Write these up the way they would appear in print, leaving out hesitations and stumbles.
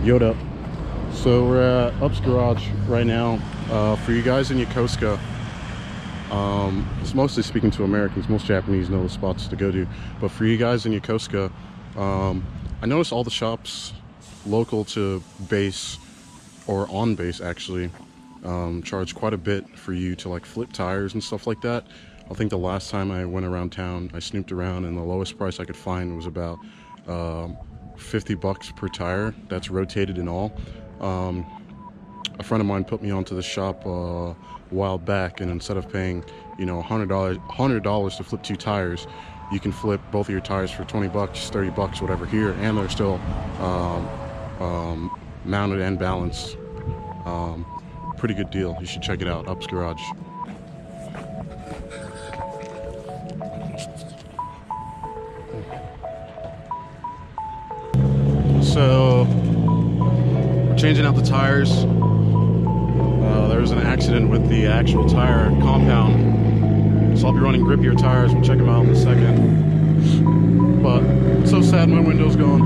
Yoda. So we're at Up's Garage right now. For you guys in Yokosuka, it's mostly speaking to Americans. Most Japanese know the spots to go to. But for you guys in Yokosuka, I noticed all the shops local to base, or on base actually, charge quite a bit for you to like flip tires and stuff like that. I think the last time I went around town, I snooped around, and the lowest price I could find was about $50 per tire. That's rotated and all. A friend of mine put me onto the shop a while back, and instead of paying, you know, $100 to flip 2 tires, you can flip both of your tires for $20, $30, whatever here, and they're still mounted and balanced. Pretty good deal. You should check it out. Up's Garage. So we're changing out the tires. There was an accident with the actual tire compound, so I'll be running grippier tires. We'll check them out in a second. But it's so sad my window's gone.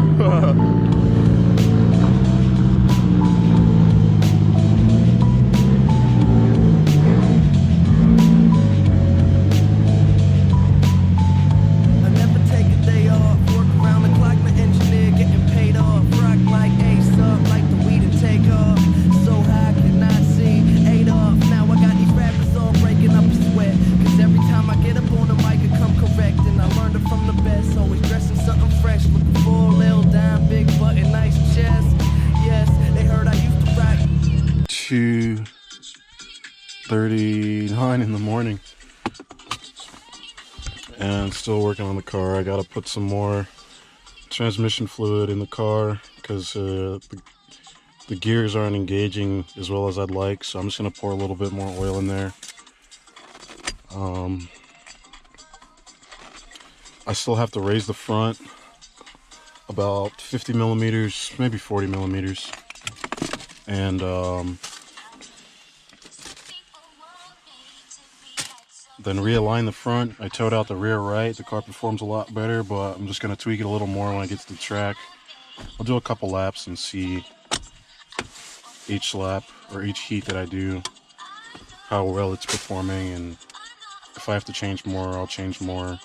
Always dressing something fresh, looking for a little dime, big butt and nice chest. Yes, they heard I used to rock. 2:39 in the morning, and still working on the car. I gotta put some more transmission fluid in the car because the gears aren't engaging as well as I'd like, so I'm just gonna pour a little bit more oil in there. I still have to raise the front about 50 millimeters, maybe 40 millimeters, and then realign the front. I towed out the rear right. The car performs a lot better, but I'm just going to tweak it a little more when I get to the track. I'll do a couple laps and see each lap or each heat that I do how well it's performing, and if I have to change more, I'll change more.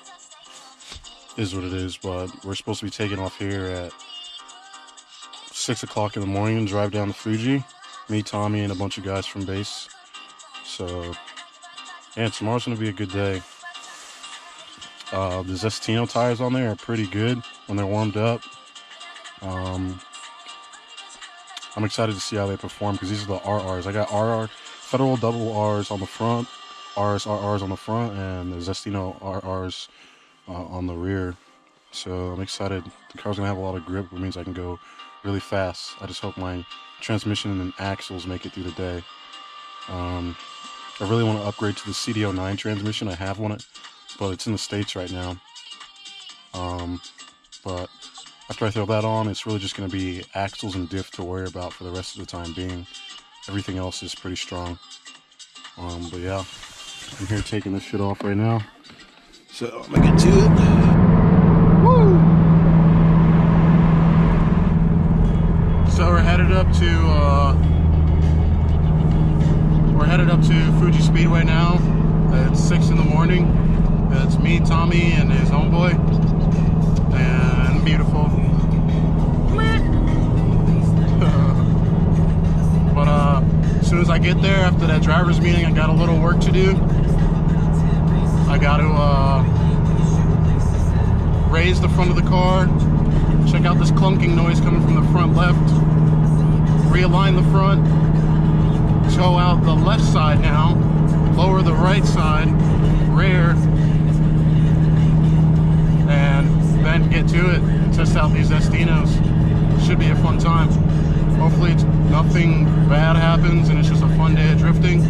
Is what it is. But we're supposed to be taking off here at 6 o'clock in the morning and drive down to Fuji. Me, Tommy, and a bunch of guys from base. So yeah, tomorrow's gonna be a good day. The Zestino tires on there are pretty good when they're warmed up. I'm excited to see how they perform because these are the RRs. I got RR Federal double R's on the front, RRs on the front, and the Zestino RRs on the rear. So I'm excited. The car's gonna have a lot of grip, which means I can go really fast. I just hope my transmission and axles make it through the day. I really want to upgrade to the CDO9 transmission. I have one, but it's in the States right now. But after I throw that on, it's really just going to be axles and diff to worry about for the rest of the time being. Everything else is pretty strong. But yeah, I'm here taking this shit off right now. So I'm gonna get to it. Woo! So we're headed up to Fuji Speedway now. It's 6 in the morning. It's me, Tommy, and his homeboy, and beautiful. But as soon as I get there after that driver's meeting, I got a little work to do. I got to raise the front of the car, check out this clunking noise coming from the front left, realign the front, tow out the left side now, lower the right side, rear, and then get to it and test out these Estinos. Should be a fun time. Hopefully nothing bad happens and it's just a fun day of drifting,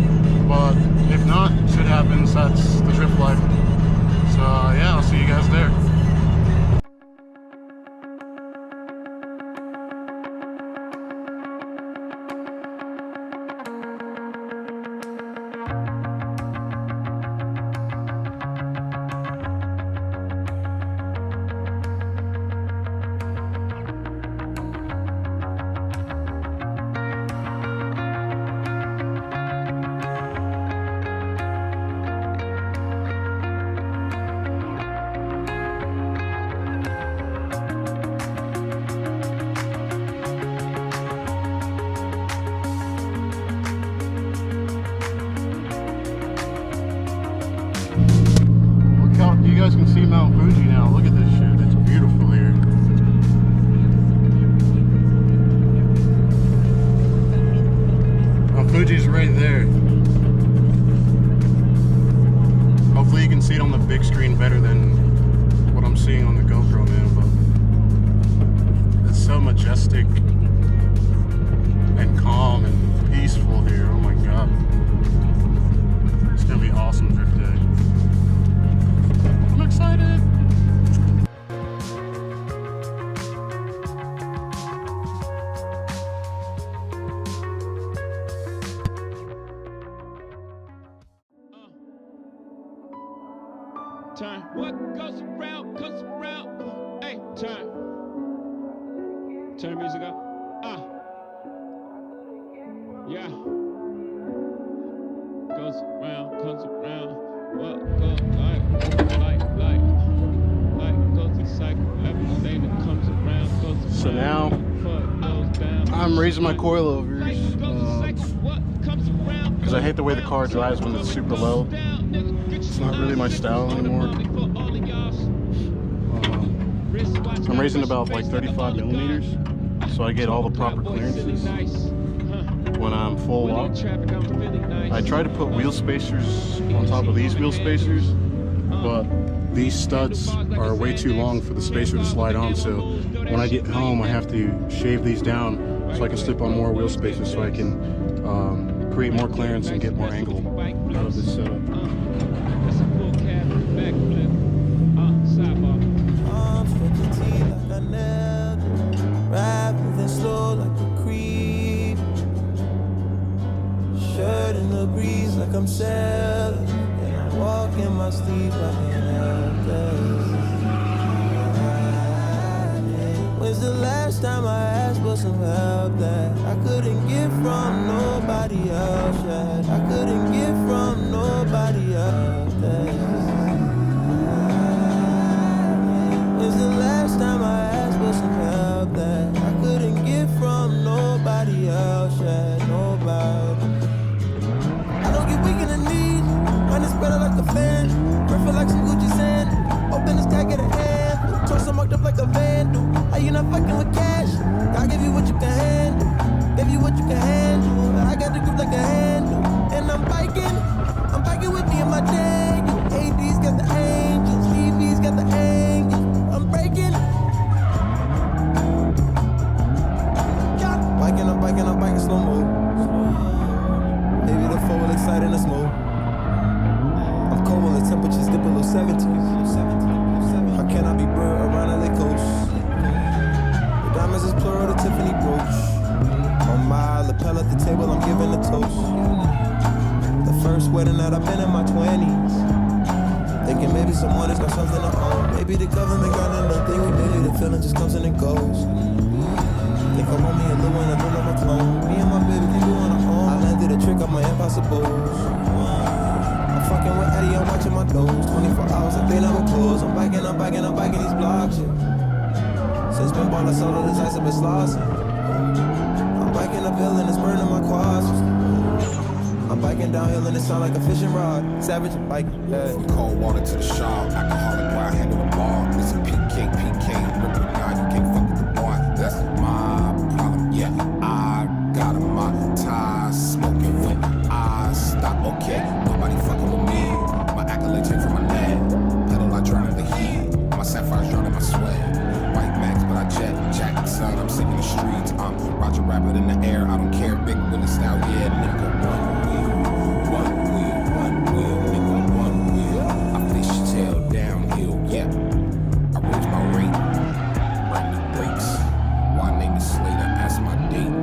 but if not, shit happens. That's the drift life. So yeah, I'll see you guys there. Wow, look at this shit. It's beautiful here. Oh, Fuji's right there. Hopefully you can see it on the big screen better than what I'm seeing on the GoPro, man. But it's so majestic and calm and peaceful here. Oh my god. It's gonna be awesome drift day. I'm excited. Turn. What goes around comes around. Hey, turn. Turn the music up. Yeah. Goes around, comes around. What goes like goes in cycle. Everything that comes around goes around. So now I'm raising my coilovers because I hate the way the car drives when it's super low. It's not really my style anymore. I'm raising about like 35 millimeters, so I get all the proper clearances when I'm full lock. I try to put wheel spacers on top of these wheel spacers, but these studs are way too long for the spacer to slide on, so when I get home I have to shave these down so I can slip on more wheel spacers so I can create more clearance and get more angle out of this setup. Ride moving slow like a creep. Shirt in the breeze like I'm sailing. And I walk in my sleep like an elder. When's the last time I asked for some help that I couldn't get from nobody else yet? I couldn't get from nobody else yet. When's the last time I asked for some help that I couldn't get from nobody else yet? Nobody. I don't get weak in the knees, mine is spread out like a fan. Perfect like some Gucci sand. Open this tag at a hand. Torso marked up like a vandal. Are you not fucking with cash? I give you what you can handle. Give you what you can handle. I got the grip like a handle. And I'm biking with me and my Daniel. AD's got the angels, TV's got the angels. I'm breaking. I'm biking slow mo. Maybe the four will excite in the smoke. I'm cold when the temperatures dip below 70. How can I be bird around LA coast? The diamonds is plural, the Tiffany brooch. On my lapel at the table, I'm giving a toast. The first wedding that I've been in my 20s. Thinking maybe someone has got something to own. Maybe the government got nothing. Maybe the feeling just comes and it goes. Think I want me a little one, I look like a clone. Me and my baby can do on our own. I landed a trick on my impossibles. I'm fucking with Eddie, I'm watching my nose. 24 hours, like they never close. I'm biking these blocks, yeah. Since been bought, I sold all this ice, I've been slossing. I'm biking uphill and it's burning my quads. I'm biking downhill and it sound like a fishing rod. Savage biking, yeah. From cold water to the shop, alcoholic while I handle the bar. It's a PK, rip it now, you can't fuck with the boy. That's my problem, yeah. I got a my ties smoking when I stop, okay. Nobody fucking with me. My accolades came from my neck. Pedal, I drown in the heat. My sapphires drown in my sweat. White max, but I jet. Jack the sun, I'm singing the streets. I'm Roger Rabbit in the air, I don't care. Big Willie style, yeah, nigga. One wheel, nigga, one wheel. I fish tail downhill, yeah. I raise my rate, run the brakes. Why name the Slater, ask my date.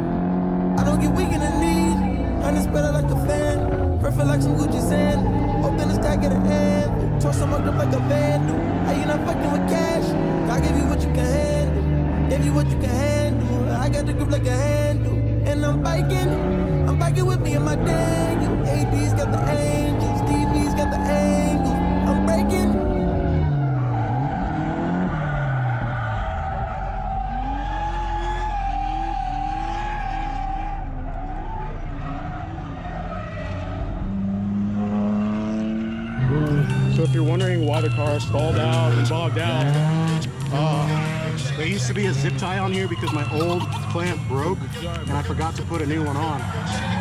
I don't get weak in the knees, mine is spread out like a fan. Perfect like some Gucci sand. Open the stack at a hand. Torso marked up like a vandal. Are you not fucking with cash? I give you what you can handle. Give you what you can handle. I got the grip like a handle. And I'm biking with me and my Daniel. AD's got the angels, TV's got the angles. I'm breaking. So if you're wondering why the car stalled out and bogged out. There used to be a zip tie on here because my old clamp broke and I forgot to put a new one on.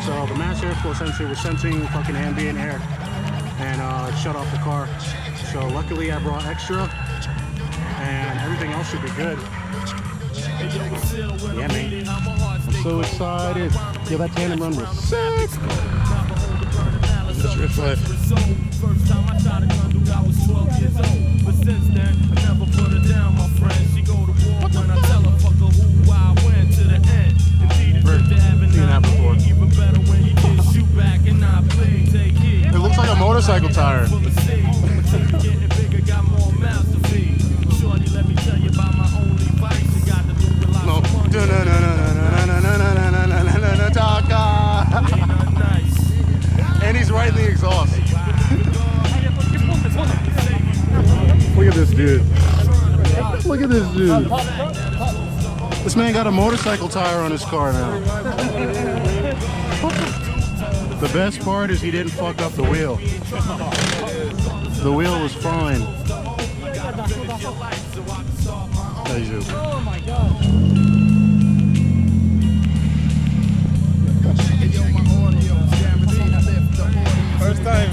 So the mass airflow sensor was sensing fucking ambient air and it shut off the car. So luckily I brought extra and everything else should be good. Yeah, man. I'm so excited. Yeah, that tandem run was sick. That's Rich Life. First time I shot a gun, dude, I was 12 years old. But since then, I never put her down, my friend. She go to war when I tell her, fuck her who I went to the end. Indeed, it's good to have an eye. Even better when you get shoot back and not bleed. Take heed. It looks like a motorcycle tire. Getting bigger, got more mouths to feed. Shorty, let me tell you about my only vice. You got to lose a lot of money. And he's right in the exhaust. Look at this dude. Look at this dude. This man got a motorcycle tire on his car now. The best part is he didn't fuck up the wheel. The wheel was fine. Oh my god. First time.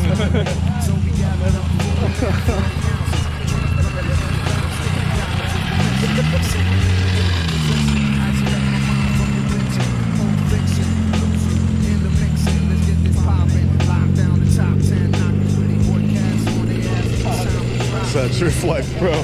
That's your life, bro.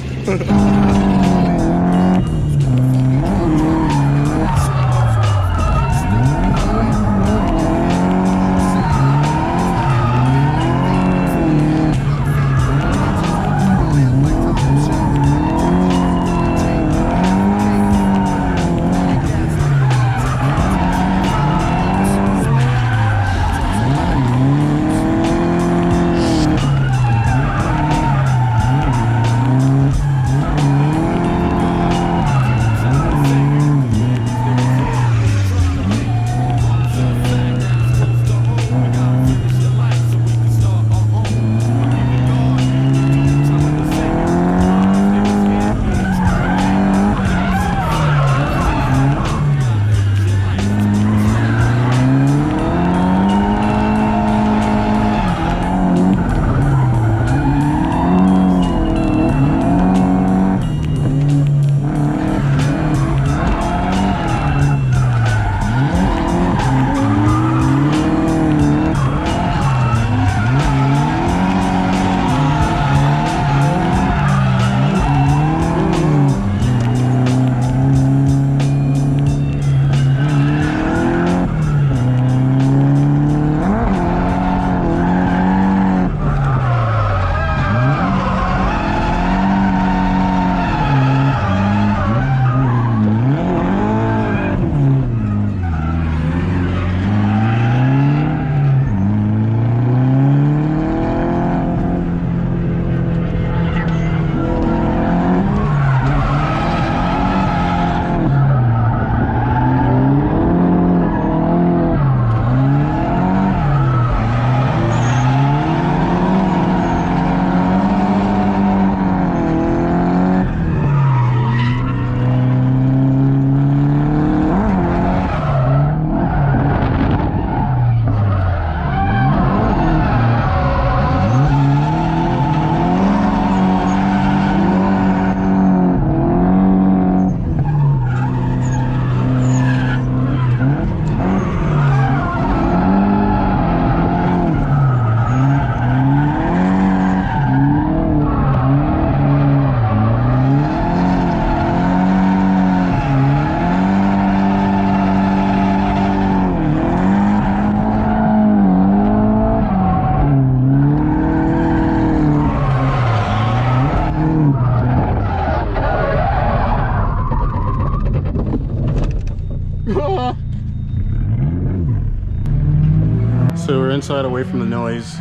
So we're inside away from the noise.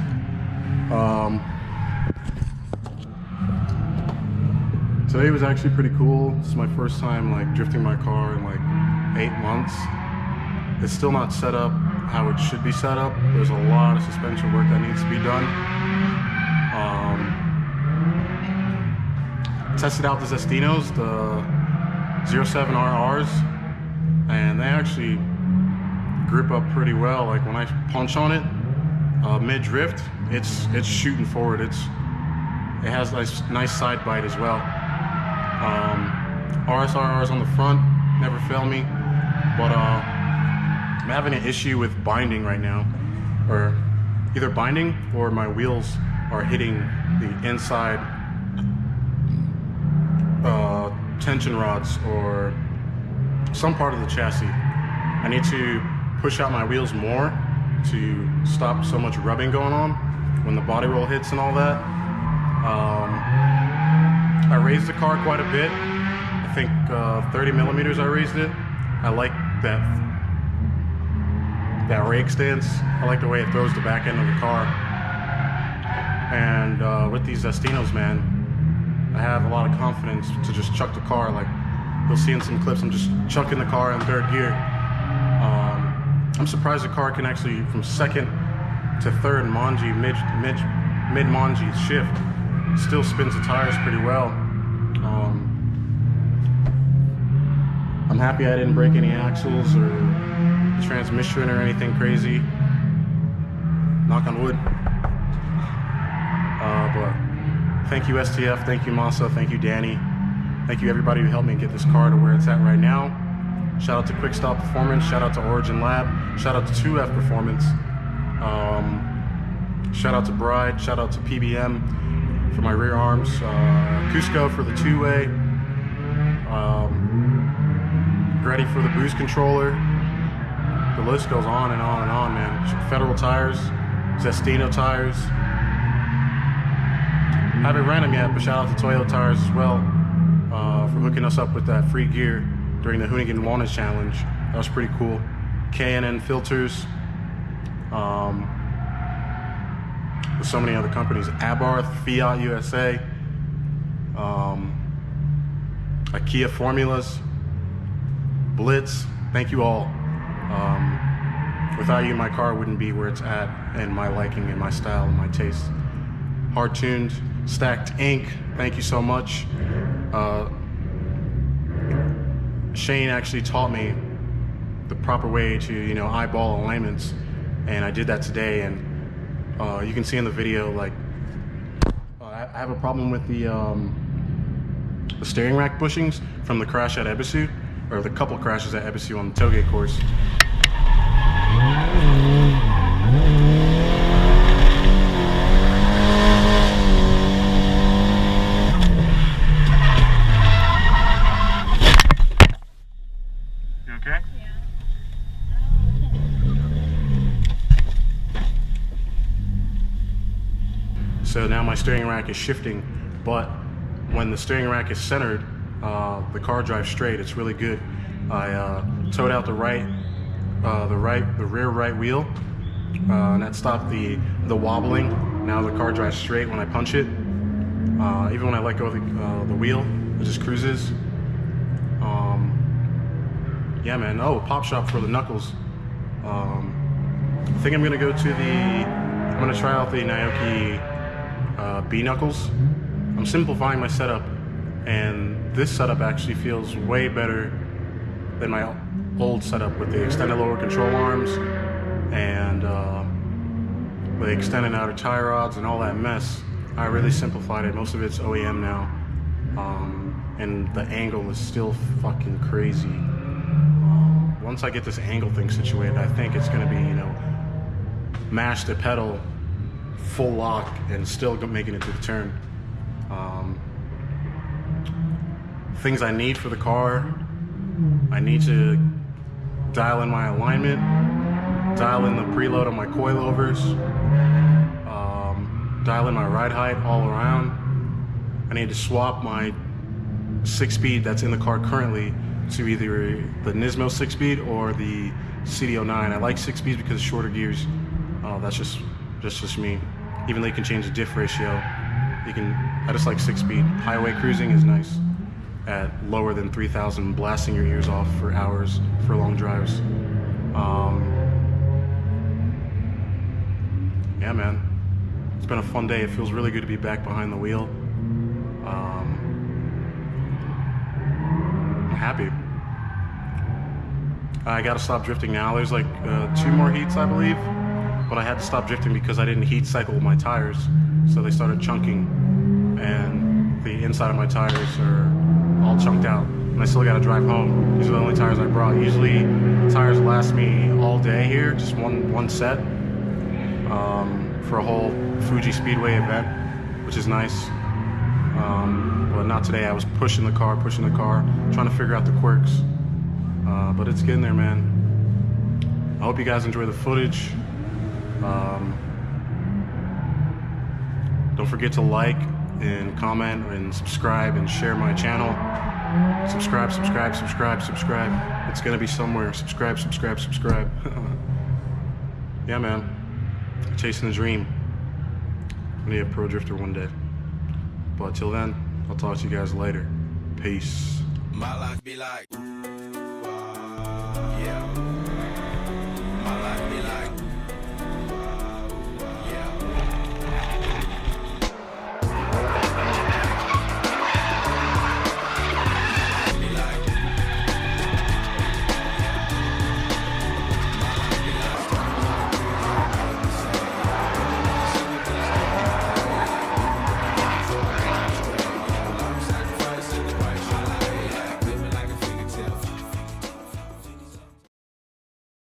Today was actually pretty cool. This is my first time like drifting my car in like 8 months. It's still not set up how it should be set up. There's a lot of suspension work that needs to be done. tested out the Zestinos, the 07RRs, and they actually grip up pretty well. Like when I punch on it, mid drift, it's shooting forward. It has a nice side bite as well. RSRRs on the front never fail me, but I'm having an issue with binding right now, or either binding or my wheels are hitting the inside tension rods or some part of the chassis. I need to push out my wheels more to stop so much rubbing going on when the body roll hits and all that. I raised the car quite a bit. I think 30 millimeters I raised it. I like that rake stance. I like the way it throws the back end of the car. And with these Zestinos, man, I have a lot of confidence to just chuck the car. Like you'll see in some clips, I'm just chucking the car in third gear. I'm surprised the car can actually, from second to third Manji, mid Manji shift, still spins the tires pretty well. I'm happy I didn't break any axles or the transmission or anything crazy. Knock on wood. But thank you STF, thank you Masa, thank you Danny, thank you everybody who helped me get this car to where it's at right now. Shout out to Quick Stop Performance, shout out to Origin Lab, shout out to 2F Performance, shout out to Bride, shout out to PBM for my rear arms, Cusco for the two-way, Ready for the boost controller. The list goes on and on and on, man. Federal tires, Zestino tires. Haven't ran them yet, but shout out to Toyo Tires as well for hooking us up with that free gear during the Hoonigan Walnut Challenge. That was pretty cool. K&N filters. With so many other companies. Abarth, Fiat USA. IKEA Formulas. Blitz. Thank you all. Without you, my car wouldn't be where it's at, and my liking and my style and my taste. Hard tuned, stacked ink. Thank you so much. Shane actually taught me the proper way to, eyeball alignments, and I did that today. And you can see in the video, like, I have a problem with the steering rack bushings from the crash at Ebisu, or the couple crashes at Ebisu on the tailgate course. You okay? So now my steering rack is shifting, but when the steering rack is centered, the car drives straight. It's really good. I towed out the rear right wheel, and that stopped the wobbling. Now the car drives straight when I punch it. Even when I let go of the wheel, it just cruises. Yeah, man. Oh, pop shop for the knuckles. I think I'm gonna go to I'm gonna try out the Naoki B knuckles. I'm simplifying my setup, and this setup actually feels way better than my old setup with the extended lower control arms and the extended outer tie rods and all that mess. I really simplified it. Most of it's OEM now, and the angle is still fucking crazy. Once I get this angle thing situated, I think it's gonna be, mash the pedal, full lock, and still making it to the turn. Things I need for the car: I need to dial in my alignment, dial in the preload on my coilovers, dial in my ride height all around. I need to swap my 6-speed that's in the car currently to either the Nismo 6-speed or the CD09. I like 6-speeds because of shorter gears. That's just me. Even though you can change the diff ratio, I just like 6-speed. Highway cruising is nice at lower than 3,000, blasting your ears off for hours for long drives. Yeah, man, it's been a fun day. It feels really good to be back behind the wheel. happy. I gotta stop drifting now. There's like 2 more heats, I believe, but I had to stop drifting because I didn't heat cycle my tires, so they started chunking, and the inside of my tires are all chunked out, and I still gotta drive home. These are the only tires I brought. Usually, tires last me all day here, just one set, for a whole Fuji Speedway event, which is nice. But not today. I was pushing the car, trying to figure out the quirks. But it's getting there, man. I hope you guys enjoy the footage. Don't forget to like and comment and subscribe and share my channel. Subscribe. It's gonna be somewhere. Subscribe. Yeah, man. Chasing the dream. I'm gonna be a pro drifter one day. But till then, I'll talk to you guys later. Peace. My life be like